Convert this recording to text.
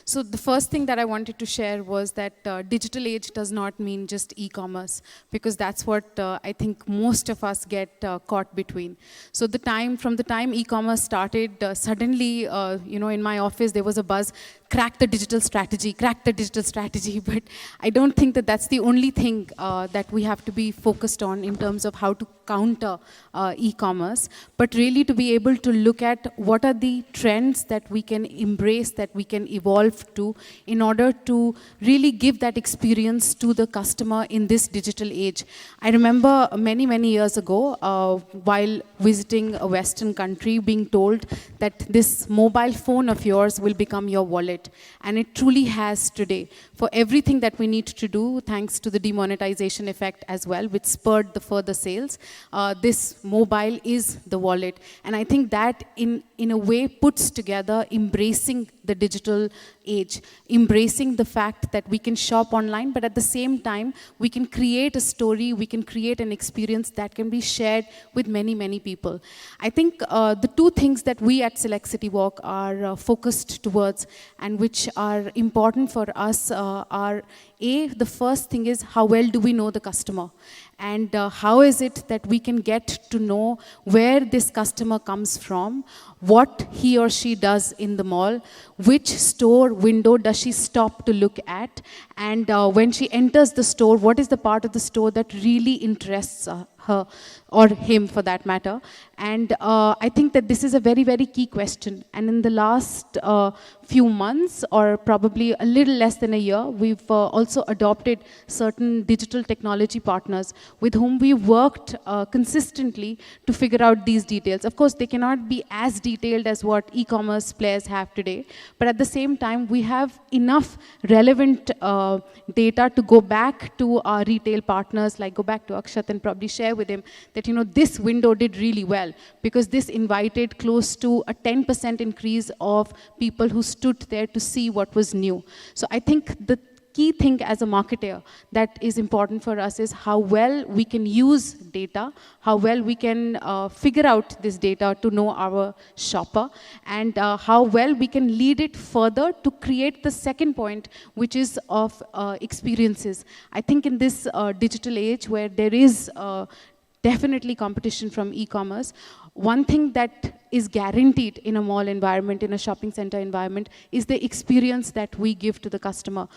So the first thing that I wanted to share was that digital age does not mean just e-commerce, because that's what I think most of us get caught between. So from the time e-commerce started, suddenly, in my office there was a buzz, crack the digital strategy, crack the digital strategy. But I don't think that that's the only thing that we have to be focused on in terms of how to counter e-commerce, but really to be able to look at what are the trends that we can embrace, that we can evolve to, in order to really give that experience to the customer in this digital age. I remember many, many years ago, while visiting a Western country, being told that this mobile phone of yours will become your wallet. And it truly has today. For everything that we need to do, thanks to the demonetization effect as well, which spurred the further sales, this mobile is the wallet. And I think that in a way puts together embracing the digital age, embracing the fact that we can shop online, but at the same time, we can create a story, we can create an experience that can be shared with many, many people. I think the two things that we at Select City Walk are focused towards and which are important for us are, the first thing is how well do we know the customer? And how is it that we can get to know where this customer comes from, what he or she does in the mall, which store window does she stop to look at, and when she enters the store, what is the part of the store that really interests her or him for that matter. And I think that this is a very, very key question. And in the last few months, or probably a little less than a year, we've also adopted certain digital technology partners with whom we worked consistently to figure out these details. Of course, they cannot be as detailed as what e-commerce players have today, but at the same time, we have enough relevant data to go back to our retail partners, like go back to Akshat and probably share with him that, this window did really well because this invited close to a 10% increase of people who stood there to see what was new. So I think the key thing as a marketer that is important for us is how well we can use data, how well we can figure out this data to know our shopper, and how well we can lead it further to create the second point, which is of experiences. I think in this digital age where there is definitely competition from e-commerce, one thing that is guaranteed in a mall environment, in a shopping center environment, is the experience that we give to the customer.